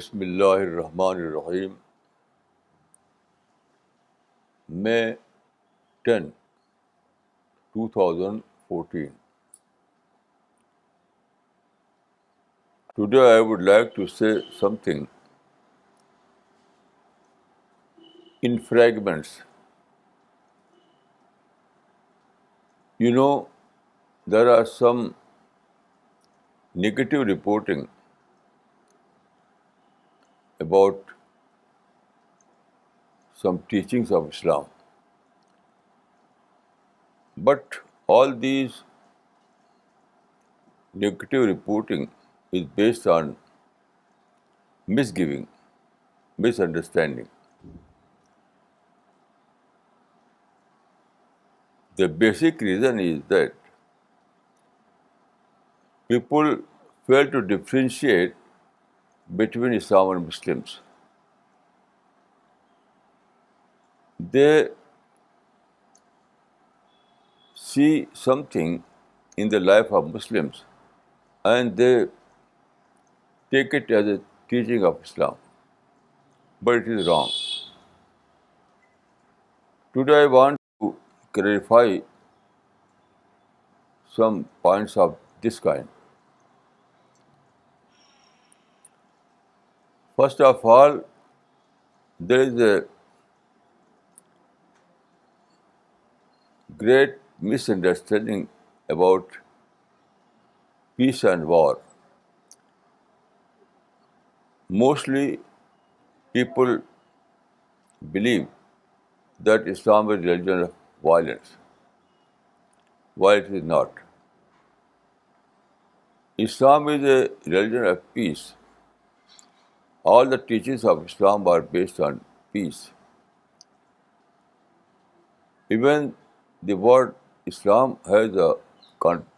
Bismillahirrahmanirrahim. May 10, 2014. Today I would like to say something in fragments. You know, there are some negative reporting about some teachings of Islam. But all these negative reporting is based on misgiving, misunderstanding. The basic reason is that people fail to differentiate between Islam and Muslims. They see something in the life of Muslims and they take it as a teaching of Islam, but it is wrong. Today I want to clarify some points of this kind. First of all, there is a great misunderstanding about peace and war. Mostly people believe that Islam is a religion of violence, while it is not. Islam is a religion of peace. All the teachings of Islam are based on peace. Even the word Islam has a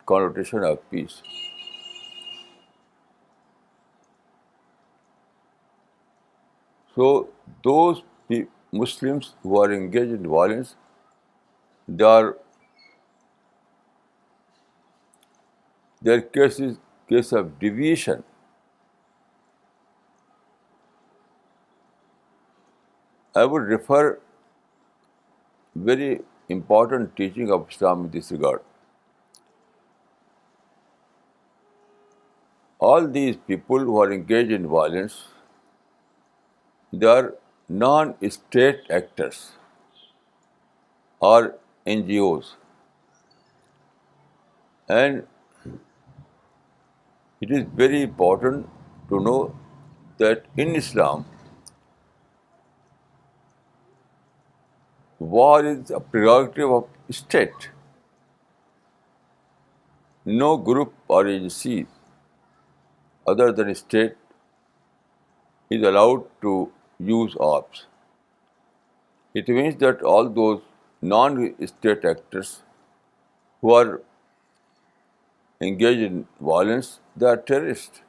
connotation of peace. So those Muslims who are engaged in violence, their case is case of deviation. I would refer very important teaching of Islam in this regard. All these people who are engaged in violence, they are non-state actors or NGOs. And it is very important to know that in Islam, war is a prerogative of state. No group or agency other than state is allowed to use arms. It means that all those non-state actors who are engaged in violence, they are terrorists.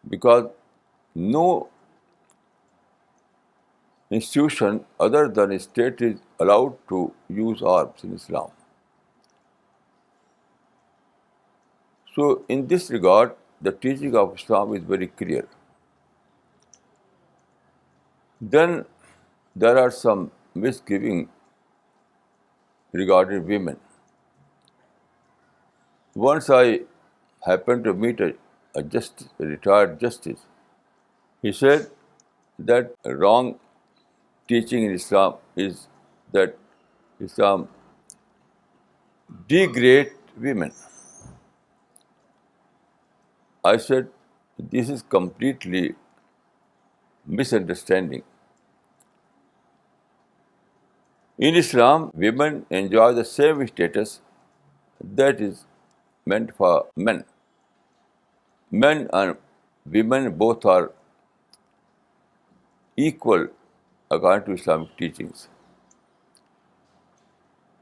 Because no institution other than state is allowed to use arms in Islam. So in this regard, the teaching of Islam is very clear. Then there are some misgivings regarding women. Once I happened to meet a retired justice. He said that wrong teaching in Islam is that Islam degrades women. I said, this is completely misunderstanding. In Islam, women enjoy the same status that is meant for men. Men and women both are equal according to Islamic teachings.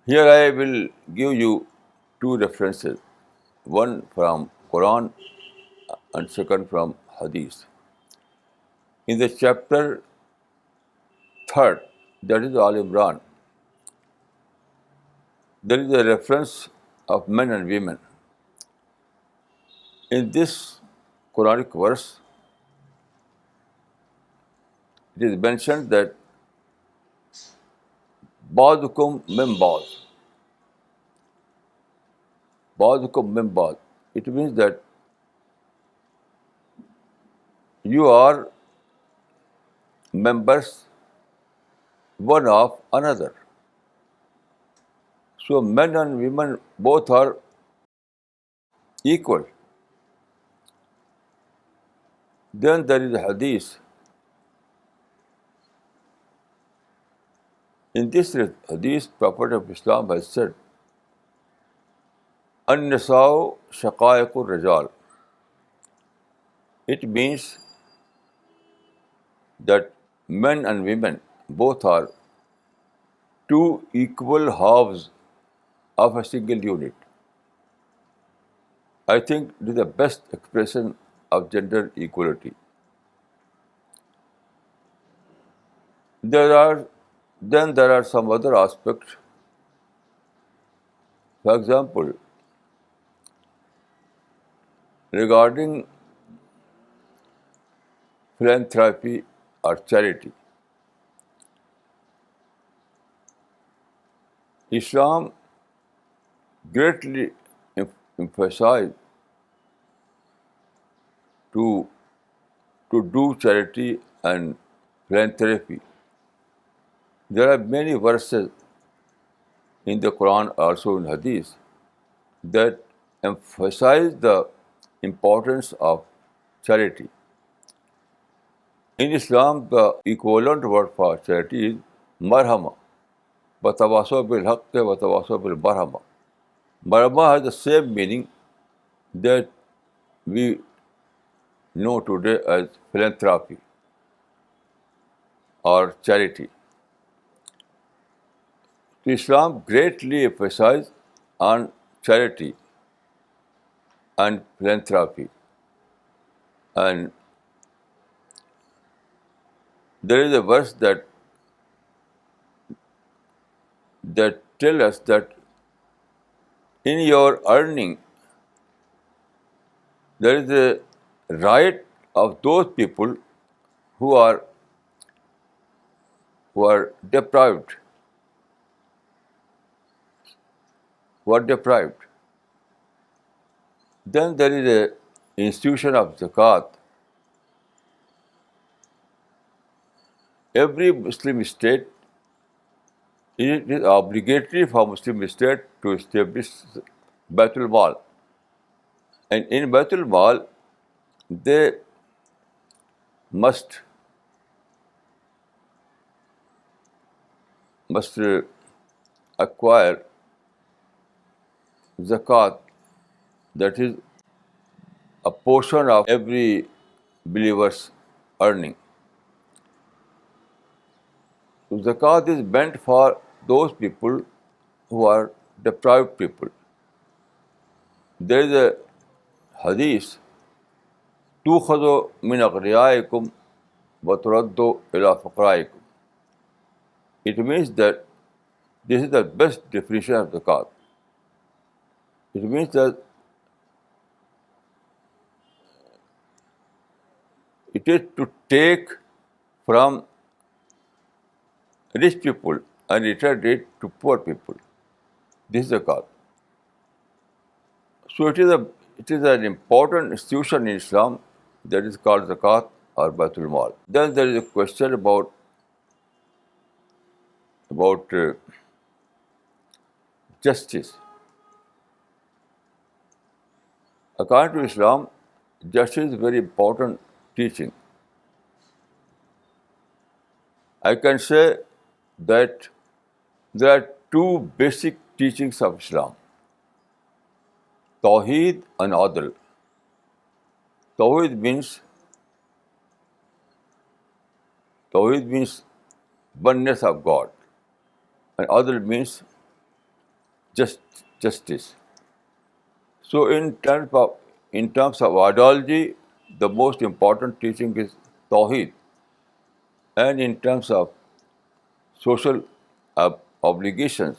Here I will give you two references, one from Quran and second from Hadith. In the chapter 3, that is Al Imran, there is a reference of men and women. In this Quranic verse, it is mentioned that ba'dukum min ba'd, ba'dukum min ba'd. It means that you are members one of another. So men and women both are equal. Then there is a hadith. In this hadith, Prophet of Islam has said, An-nisa'u shaqaiqur rijal. It means that men and women both are two equal halves of a single unit. I think it is the best expression of gender equality. There are some other aspects. For example, regarding philanthropy or charity, Islam greatly emphasized to do charity and philanthropy. There are many verses in the Quran, also in Hadith, that emphasize the importance of charity. In Islam, the equivalent word for charity is marhama. Watawasaw bil haqq watawasaw bil marhama. Marhama has the same meaning that we know today as philanthropy or charity. So Islam greatly emphasizes on charity and philanthropy. And there is a verse that tell us that in your earning there is a right of those people who are deprived, Then there is a institution of zakat. Every Muslim state, it is obligatory for Muslim state to establish Baitul Mal. And in Baitul Mal, they must acquire zakat, that is a portion of every believer's earning. So zakat is meant for those people who are deprived people. There is a hadith, تُؤْخَذُ مِنْ أَغْنِيَائِكُمْ وَتُرَدُّ إِلَى فُقَرَائِكُمْ. It means that this is the best definition of zakat. It means that it is to take from rich people and return it to poor people. This is zakat. So it is an important institution in Islam that is called zakat or Baitul Mal. Then there is a question about justice. According to Islam, justice is a very important teaching. I can say that there are two basic teachings of Islam: Tawheed and Adl. Tawheed means oneness of God, and Adl means justice. So in terms of ideology, the most important teaching is Tawheed, and in terms of social obligations,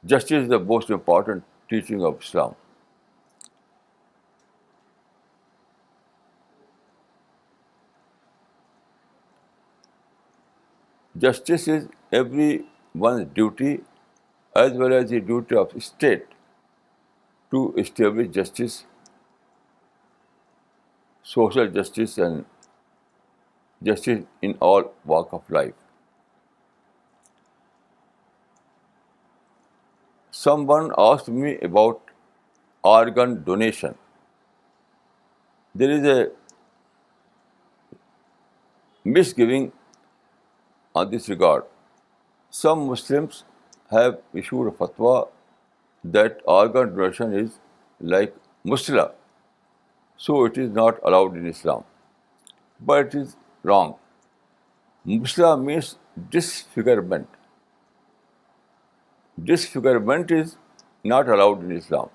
justice is the most important teaching of Islam. Justice is everyone's duty as well as the duty of state to establish justice, social justice, and justice in all walk of life. Someone asked me about organ donation. There is a misgiving on this regard. Some Muslims have issued a fatwa that organ donation is like musla, so it is not allowed in Islam. But it is wrong. Musla means disfigurement. Disfigurement is not allowed in Islam.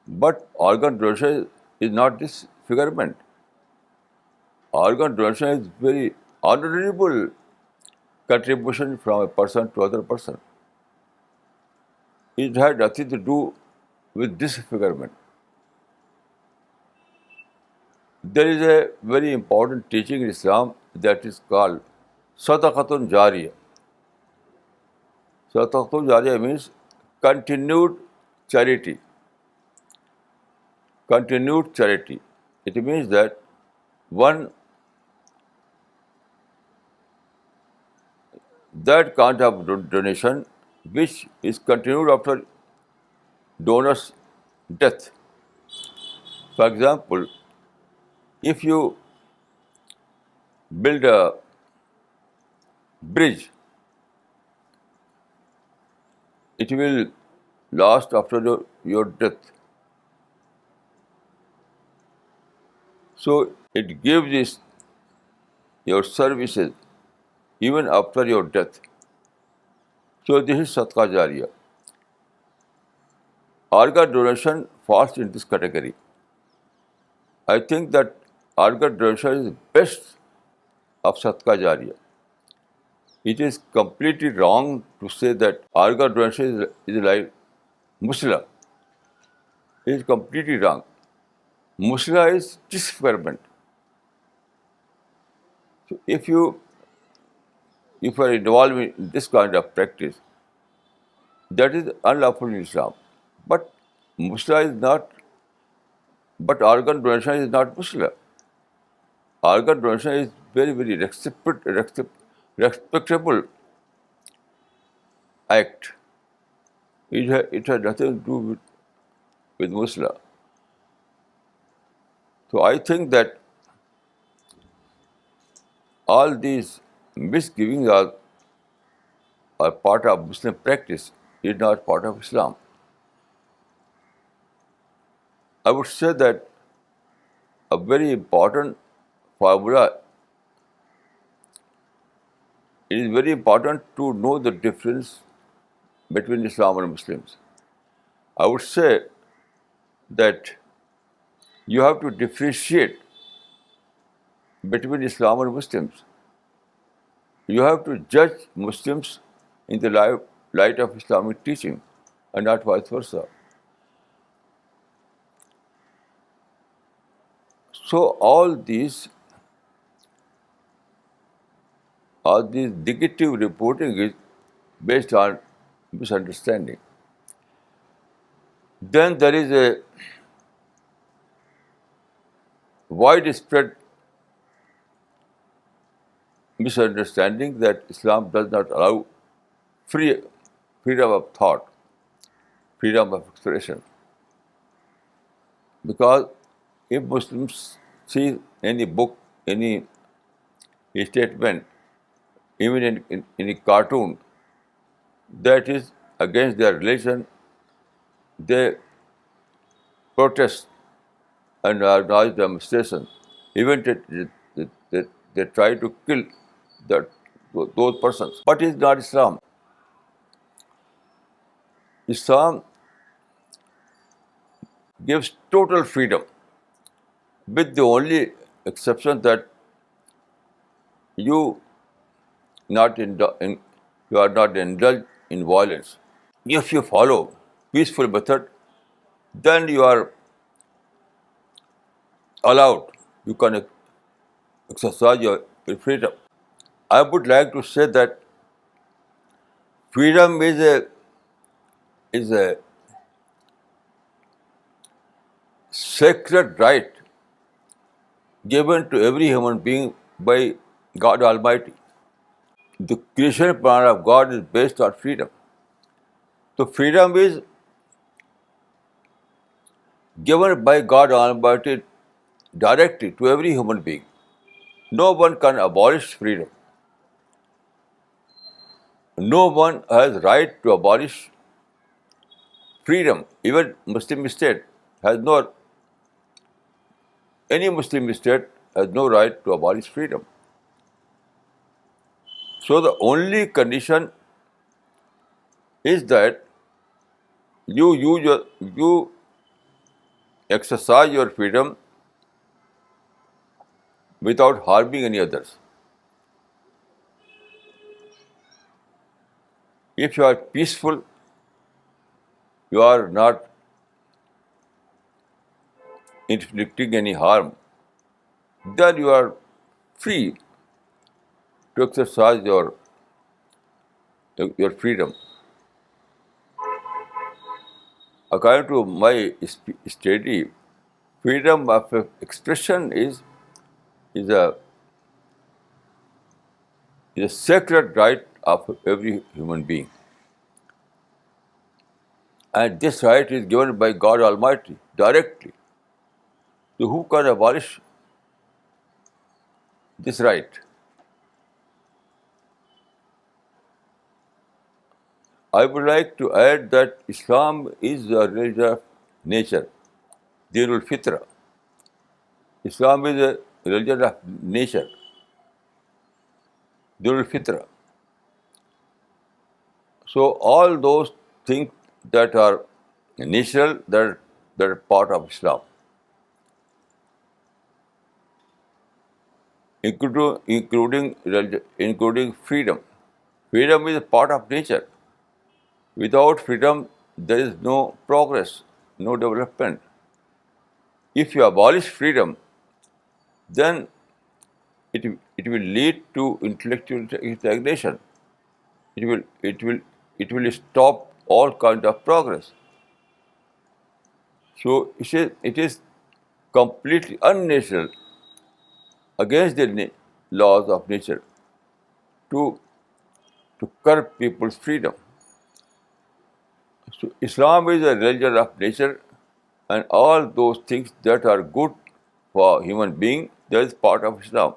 But organ donation is not disfigurement. Organ donation is very honorable contribution from a person to other person. It had nothing to do with disfigurement. There is a very important teaching in Islam that is called sadaqatun jariyah. Sadaqatun jariyah means continued charity. Continued charity. It means that one that kind of donation which is continued after donor's death. For example, if you build a bridge, it will last after your death. So it gives your services even after your death. So this is sadaqah jariyah. Organ donation falls in this category. I think that organ donation is best of sadaqah jariyah. It is completely wrong to say that organ donation is like musla. It is completely wrong. Musla is disfigurement. So if you are involved in this kind of practice, that is unlawful in Islam. But musla is not. But organ donation is not musla. Organ donation is very, very respectable act. It has nothing to do with musla. So I think that all these misgivings are part of Muslim practice, is not part of Islam. I would say that a very important formula, it is very important to know the difference between Islam and Muslims. I would say that you have to differentiate between Islam and Muslims. You have to judge Muslims in the light of Islamic teaching and not vice versa. So all these negative reporting is based on misunderstanding. Then there is a widespread misunderstanding that Islam does not allow freedom of thought, freedom of expression. Because if Muslims see any book, any statement, even in a cartoon, that is against their religion, they protest and organize demonstrations. Even they try to kill those persons. But it is not Islam. Islam gives total freedom, with the only exception that you are not indulged in violence. If you follow peaceful method, then you are allowed. You can exercise your freedom. I would like to say that freedom is a sacred right given to every human being by God Almighty. The creation plan of God is based on freedom. So freedom is given by God Almighty directly to every human being. No one can abolish freedom. No one has right to abolish freedom. Even Muslim state has no any Muslim state has no right to abolish freedom. So the only condition is that you exercise your freedom without harming any others. If you are peaceful, you are not inflicting any harm, then you are free to exercise your freedom. According to my study, freedom of expression is a is a sacred right of every human being. And this right is given by God Almighty directly. So who can abolish this right? I would like to add that Islam is a religion of nature, Dinul Fitra. Islam is a religion of nature, Dinul Fitra. So all those things that are natural, that are part of Islam, including freedom. Freedom is a part of nature. Without freedom, there is no progress, no development. If you abolish freedom, then it will lead to intellectual stagnation. It will it will it will stop all kind of progress. So it is completely unnatural against the laws of nature to curb people's freedom. So Islam is a religion of nature, and all those things that are good for human being, that is part of Islam.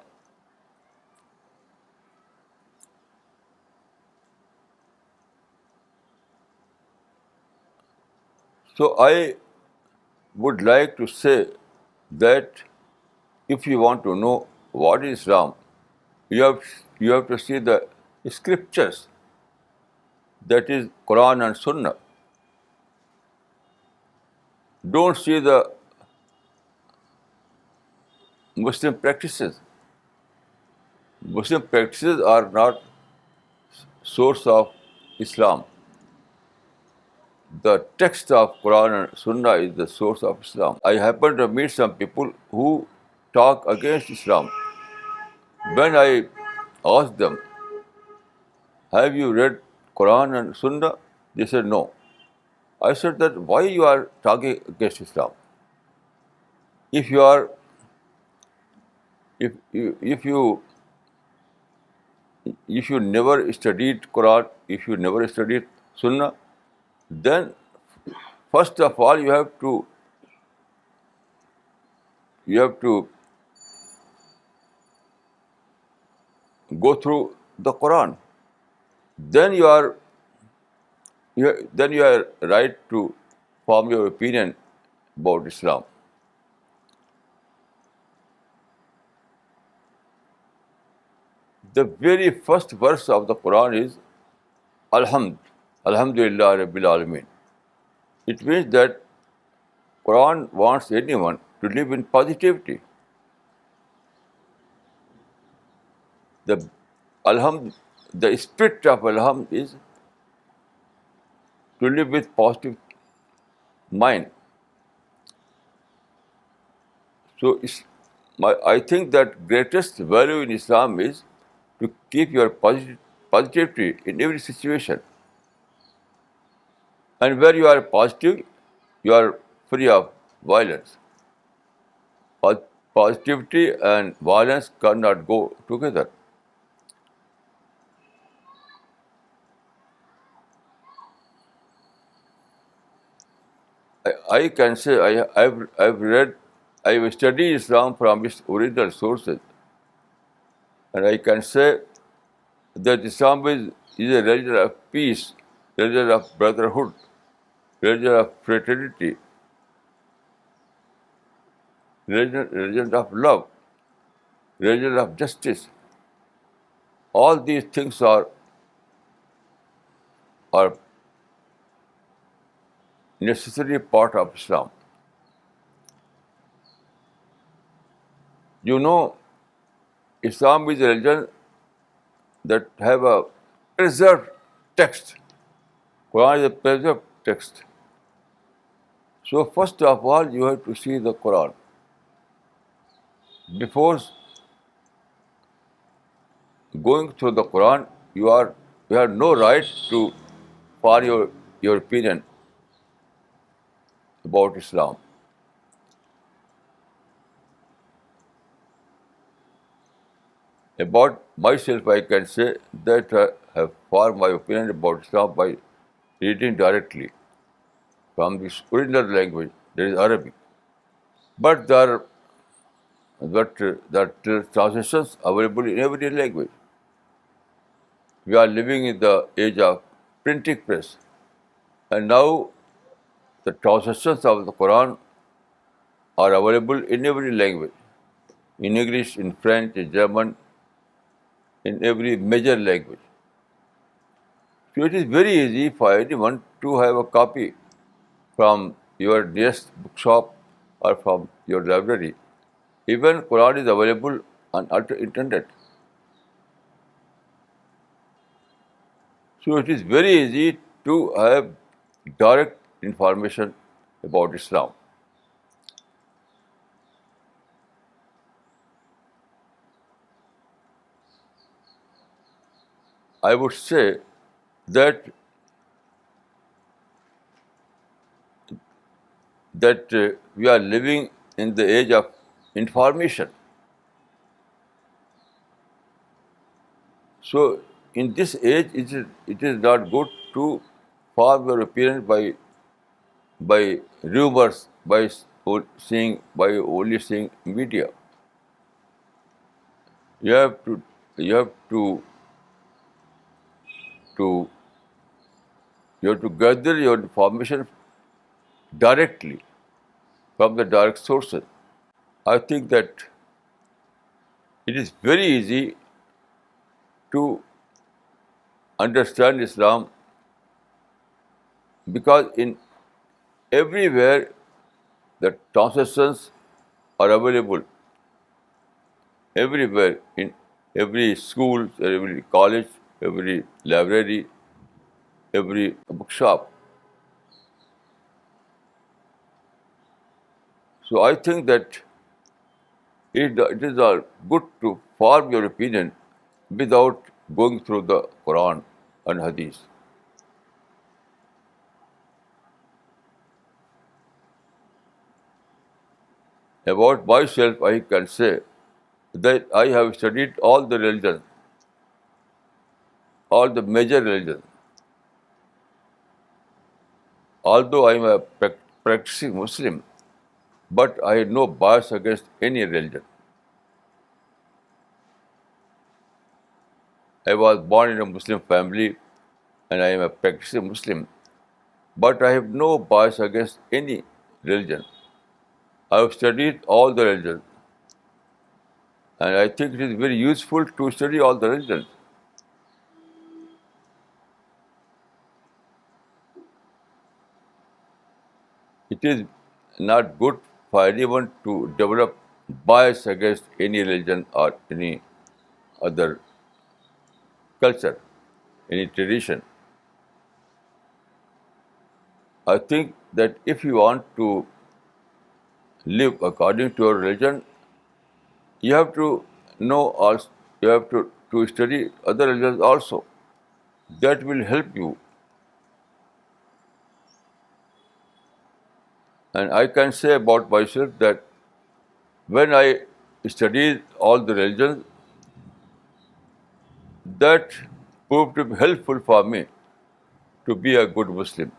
So I would like to say that if you want to know what is Islam, you have you have to see the scriptures, that is Quran and Sunnah. Don't see the Muslim practices. Muslim practices are not source of Islam. The text of Quran and Sunnah is the source of Islam. I happen to meet some people who talk against Islam. When I ask them, have you read Quran and Sunnah? They said no. I said that why you are talking against Islam? If you are if you if you never studied Quran, if you never studied Sunnah, then first of all you have to go through the Quran. Then you are right to form your opinion about Islam. The very first verse of the Quran is Alhamdulillah Rabbil Alameen. It means that Quran wants anyone to live in positivity. The Alhamd, the spirit of Alhamd is to live with positive mind. So I think that greatest value in Islam is to keep your positivity in every situation. And where you are positive, you are free of violence. Pos- Positivity and violence cannot go together. I can say I've studied Islam from its original sources, and I can say that is a religion of peace, religion of brotherhood, religion of fraternity, religion of love, religion of justice. All these things are necessary part of Islam. You know, Islam is a religion that have a preserved text. Quran is a preserved text. So first of all, you have to see the Quran. Before going through the Quran, you have no right to for your opinion about Islam. About myself, I can say that I have formed my opinion about Islam by reading directly from the original language, that is Arabic. But there are translations available in every language. We are living in the age of printing press, and now the translations of the Quran are available in every language, in English, in French, in German, in every major language. So it is very easy for anyone to have a copy from your nearest bookshop or from your library. Even Quran is available on internet. So it is very easy to have direct information about Islam. I would say that we are living in the age of information. So in this age, it is not good to form your opinion by rumors, by only seeing media. You have to you have to you have to gather your information directly from the direct sources. I think that it is very easy to understand Islam because in everywhere the translations are available everywhere in every school, every college, every library, every bookshop. So I think that it is good to form your opinion without going through the Quran and Hadith. About myself, I can say that I have studied all the religions, all the major religions. Although I am a practicing Muslim, but I had no bias against any religion. I was born in a Muslim family and I am a practicing Muslim, but I have no bias against any religion. I have studied all the religions, and I think it is very useful to study all the religions. It is not good for anyone to develop bias against any religion or any other culture, any tradition. I think that if you want to live according to your religion, you have to know also, you have to to study other religions also. That will help you. And I can say about myself that when I studied all the religions, that proved to be helpful for me to be a good Muslim.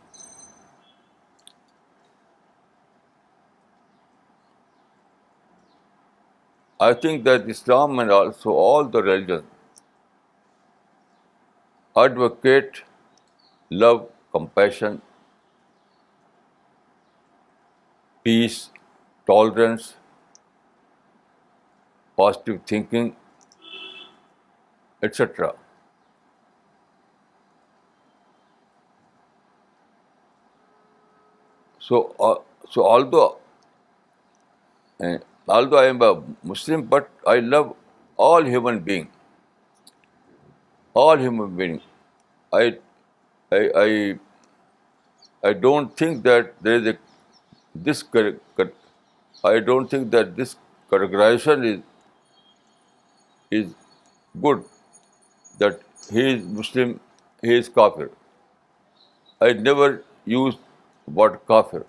I think that Islam and also all the religions advocate love, compassion, peace, tolerance, positive thinking, etc. So, so uh, although I am a Muslim, but I love all human beings. All human beings. I, I, I, I don't think that there is a this. I don't think that this categorization is good. That he is Muslim, he is kafir. I never use word kafir.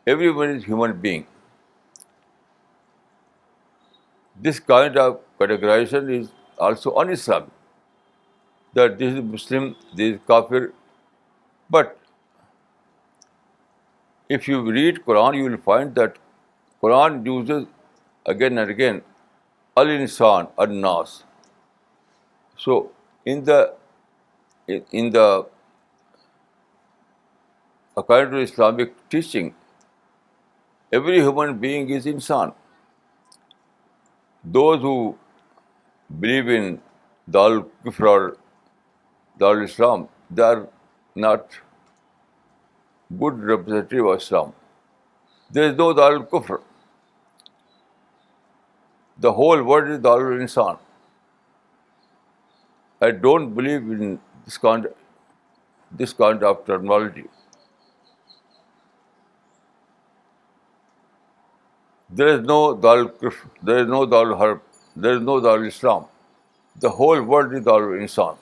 Everyone is human being. This kind of categorization is also un-Islamic. That this is Muslim, this is kafir. But if you read Quran, you will find that Quran uses again and again al-insan, al-nas. So in the according to Islamic teaching, every human being is insan. Those who believe in Darul Kufr or Darul Islam, they are not good representative of Islam. There is no Darul Kufr. The whole world is Darul Insan. I don't believe in this kind of terminology. There is no Darul Kufr, there is no Darul Harb, there is no Darul Islam. The whole world is Darul Insan.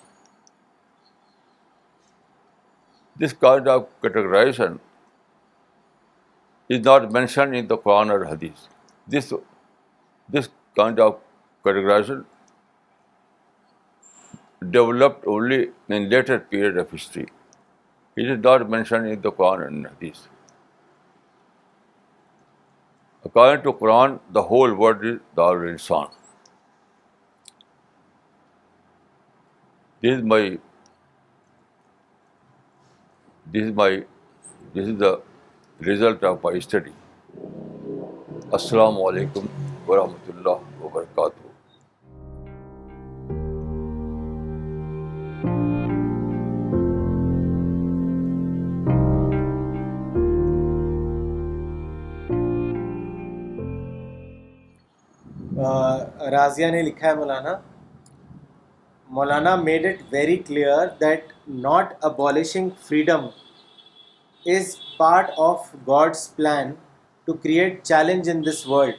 This kind of categorization is not mentioned in the Quran or Hadith. This kind of categorization developed only in later period of history. It is not mentioned in the Quran and Hadith. According to Quran, the whole world is Darul Insan. This is my this is my this is the result of my study. Assalamu alaikum wa rahmatullah wa barakatuh. राजिया ने लिखा है मौलाना made it very clear that not abolishing freedom is part of God's plan to create challenge in this world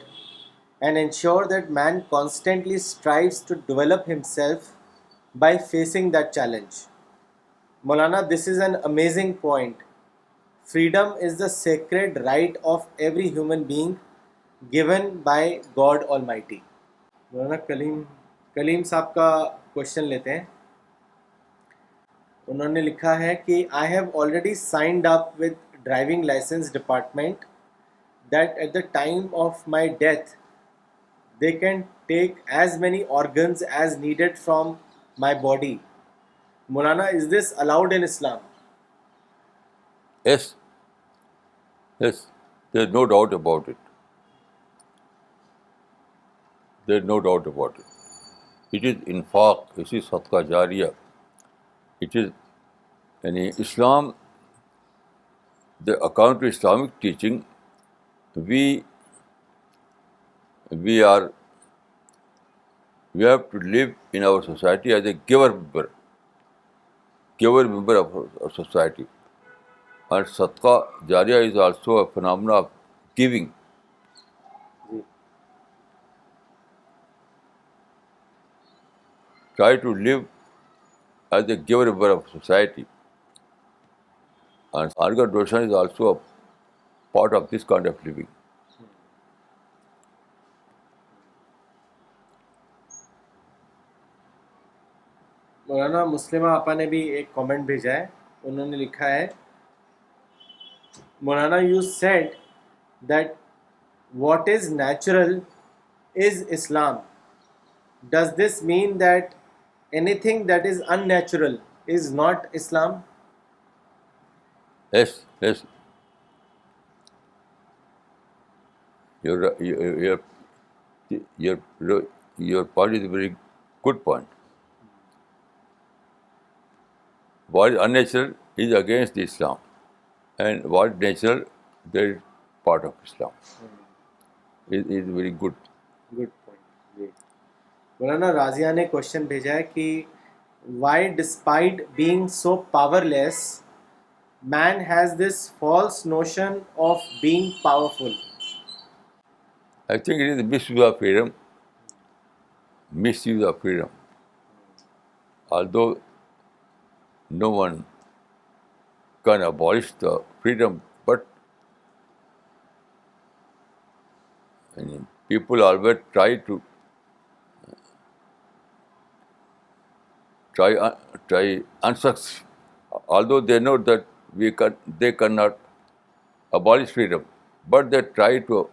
and ensure that man constantly strives to develop himself by facing that challenge. Maulana, this is an amazing point. Freedom is the sacred right of every human being given by God Almighty. मौलाना कलीम साहब का question लेते हैं. उन्होंने लिखा है कि I have already signed up with driving licence department that at the time of my death they can take as many organs as needed from my body. मौलाना, is this allowed in Islam? Yes, yes, there is no doubt about it. There is no doubt about it. It is infaq, it is sadqa jariyah. It is Islam, according to Islamic teaching, we have to live in our society as a giver member of our society. And sadqa jariyah is also a phenomenon of giving. try to live as a giver of society. And Arga Roshan is also a part of this kind of living. मौलाना मुस्लिमा आपा ने भी एक comment भेजा है. उन्होंने लिखा है, Maulana, you said that what is natural is Islam. Does this mean that anything that is unnatural is not Islam? Yes, yes. Your your point is a very good point. What is unnatural is against Islam, and what is natural, that is part of Islam. It is very good. Good point. Maulana Razia ने question भेजा है कि why despite being so powerless man has this false notion of being powerful. I think it is misuse of freedom. Misuse of freedom. Although no one can abolish the freedom, but people always try unsuccessful. Although they know that they cannot abolish freedom, but they try to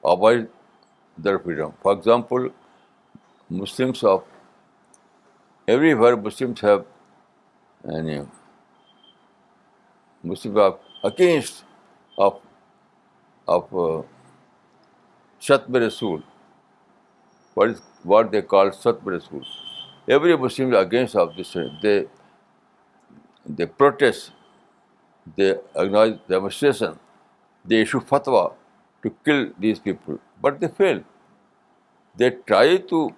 avoid their freedom. For example, Muslims of everywhere, Muslims have and Muslims are against of Shatm Rasul. What they call Shatm Rasul. Every Muslim is against of this. They protest, they organize demonstration, they issue fatwa to kill these people, but they fail. They try to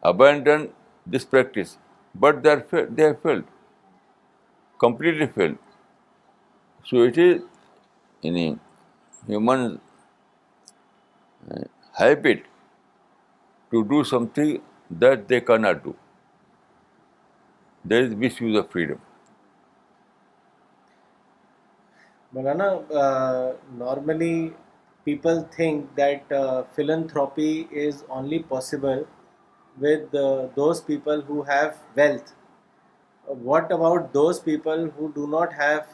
abandon this practice, but they have failed, completely failed. So it is in human habit to do something that they cannot do. There is misuse of freedom. Maulana, normally people think that philanthropy is only possible with those people who have wealth. What about those people who do not have,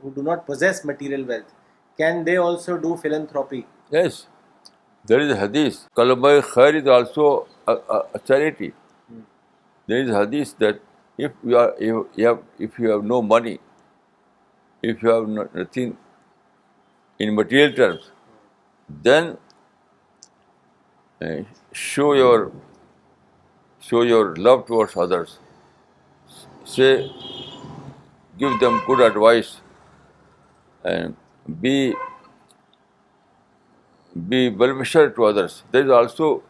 who do not possess material wealth? Can they also do philanthropy? Yes, there is a hadith. Kalamai Khair is also a charity. There is a hadith that if you have no money, if you have nothing in material terms, then show your love towards others. Say, give them good advice, and be well-wisher to others. There is also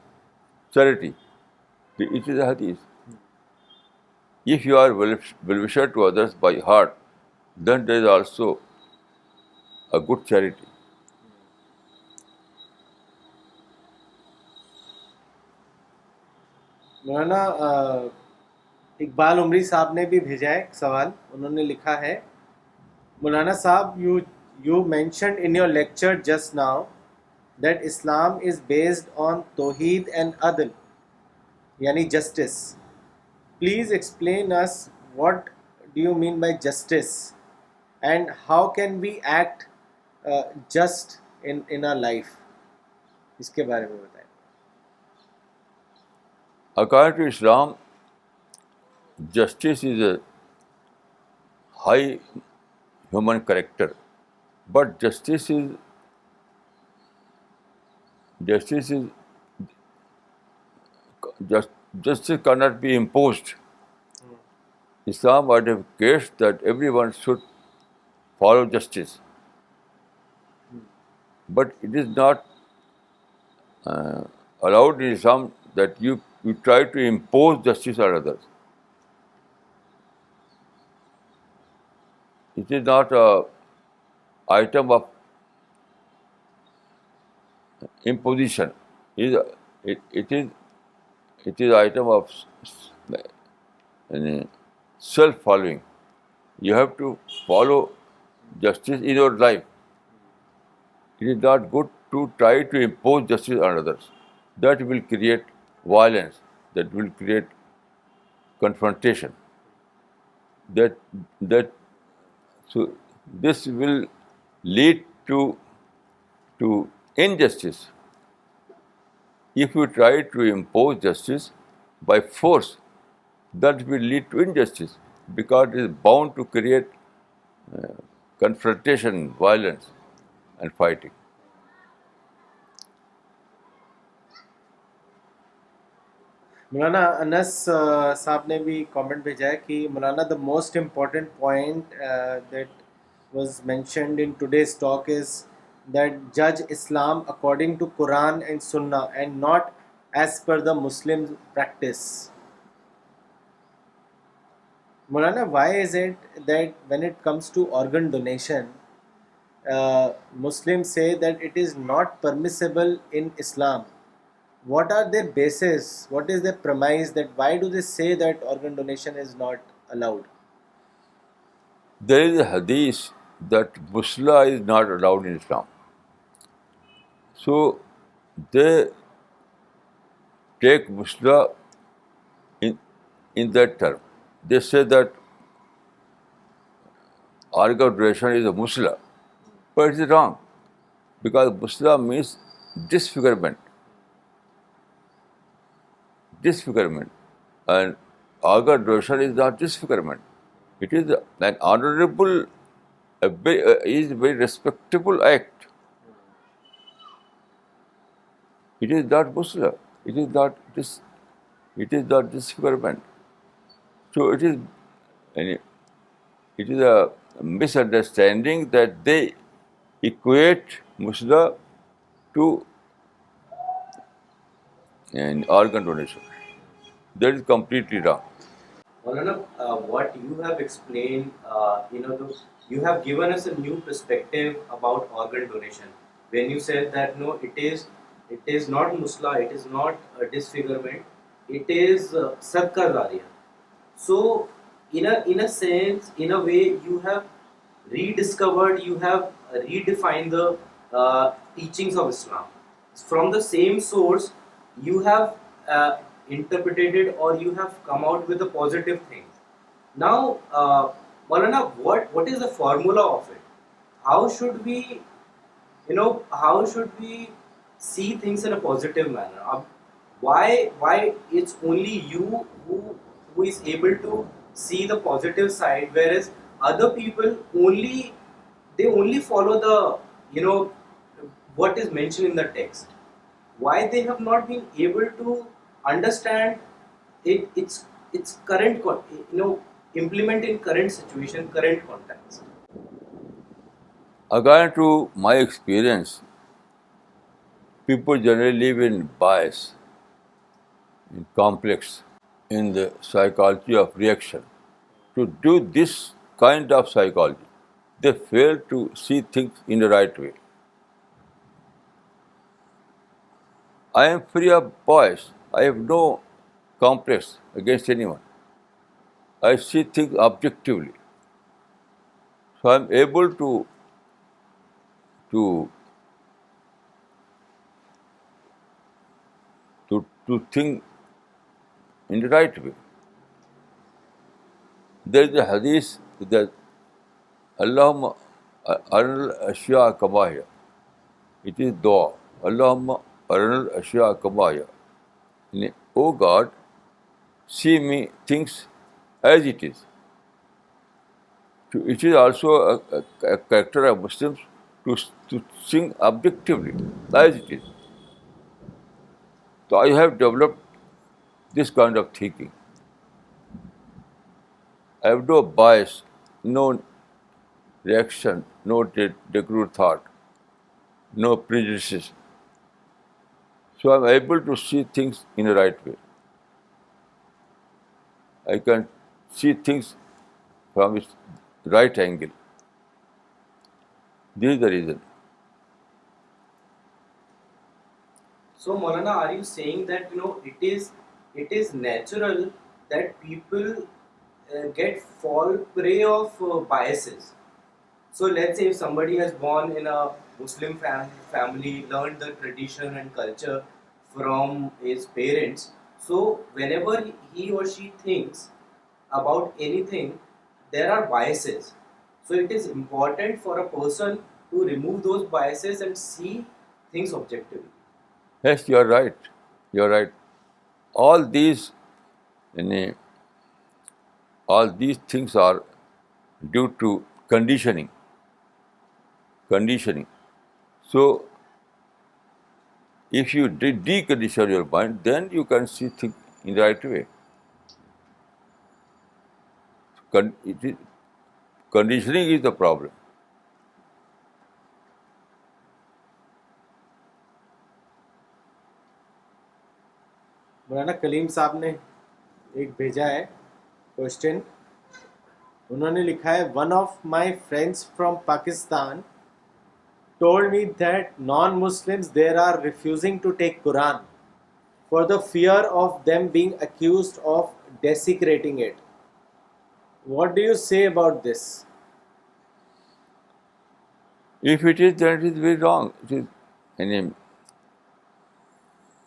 charity. It is a hadith. If you are well-wisher to others by heart, then there is also a good charity. मौलाना इकबाल उमरी साहब ने भी भेजा है एक सवाल. उन्होंने लिखा है, मौलाना साहब, you mentioned in your lecture just now that Islam is based on Tawheed and Adl, yani justice. Please explain us what do you mean by justice and how can we act just in our life. इसके बारे में बताएं. According to Islam, justice is a high human character, but justice cannot be imposed. Islam advocates that everyone should follow justice, but it is not allowed in Islam that you try to impose justice on others. It is not a item of imposition. Is it is item of self-following. You have to follow justice in your life. It is not good to try to impose justice on others. That will create violence. That will create confrontation. That that so this will lead to injustice. If you try to impose justice by force, that will lead to injustice because it is bound to create confrontation, violence, and fighting. मौलाना अनस साहब ने भी comment भेजा है कि मौलाना the most important point that was mentioned in today's talk is that judge Islam according to Quran and Sunnah and not as per the Muslim practice. Maulana, why is it that when it comes to organ donation, Muslims say that it is not permissible in Islam? What are their bases? What is their premise that why do they say that organ donation is not allowed? There is a hadith that Musla is not allowed in Islam. So they take Musla in, in that term. They say that organ donation is a Musla, but it is wrong because Musla means disfigurement, and organ donation is not disfigurement. It is an honorable, is a very respectable act. It is not Musla. It is not disfigurement. So it is a misunderstanding that they equate Musla to an organ donation. That is completely wrong. Maulana, what you have explained, you have given us a new perspective about organ donation. When you said that no, it is not musla, it is not a disfigurement, it is sadqa jariya. So, in a sense, in a way, you have rediscovered, you have redefined the teachings of Islam. From the same source, you have interpreted it or you have come out with a positive thing. Now, Maulana, what is the formula of it? How should we, how should we see things in a positive manner? Why it's only you who is able to see the positive side, whereas other people only follow the what is mentioned in the text. Why they have not been able to understand its current implement in current situation, current context. According to my experience, people generally live in bias, in complex, in the psychology of reaction. To do this kind of psychology, they fail to see things in the right way. I am free of bias. I have no complex against anyone. I see things objectively. So I am able to to think in the right way. There is a hadith that Allahumma aral ashya kamaya. It is dua. Allahumma aral ashya kamaya. O God, see me things as it is. So it is also a character of Muslims to think objectively as it is. So I have developed this kind of thinking. I have no bias, no reaction, no deliberate thought, no prejudices. So I'm able to see things in the right way. I can see things from its right angle. This is the reason. So Maulana, are you saying that it is natural that people get fall prey of biases? So let's say if somebody has born in a Muslim family, learned the tradition and culture from his parents. So whenever he or she thinks about anything, there are biases. So it is important for a person to remove those biases and see things objectively. Yes, you are right. You are right. All these, यानी, all these things are due to conditioning. Conditioning. So, if you decondition your mind, then you can see things in the right way. Conditioning is the problem. मौलाना कलीम साहब ने एक भेजा है question. उन्होंने लिखा है, one of my friends from Pakistan told me that non-Muslims there are refusing to take Quran for the fear of them being accused of desecrating it. What do you say about this? If it is, then it is very wrong. It is, यानी,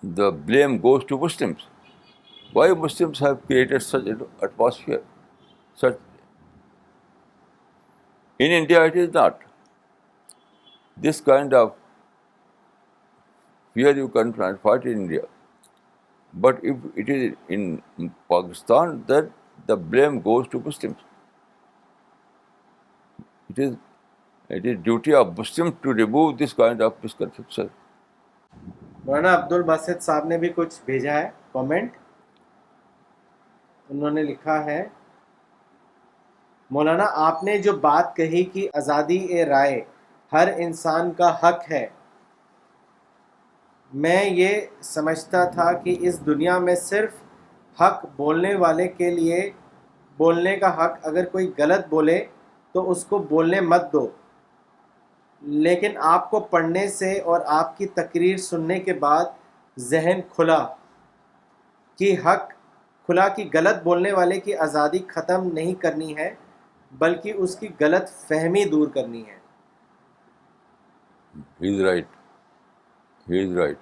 the blame goes to Muslims. Why Muslims have created such an atmosphere? Such in India, it is not. This kind of fear you can fight in India. But if it is in Pakistan, then the blame goes to Muslims. It is duty of Muslims to remove this kind of misconception. मौलाना अब्दुल बासित साहब ने भी कुछ भेजा है comment. उन्होंने लिखा है, मौलाना आपने जो बात कही कि आज़ादी ए राय हर इंसान का हक है, मैं ये समझता था कि इस दुनिया में सिर्फ हक बोलने वाले के लिए बोलने का हक, अगर कोई गलत बोले तो उसको बोलने मत दो. लेकिन आपको पढ़ने से और आपकी तकरीर सुनने के बाद जहन खुला कि गलत बोलने वाले की आज़ादी ख़त्म नहीं करनी है, बल्कि उसकी गलत फहमी दूर करनी है. He is right. He is right.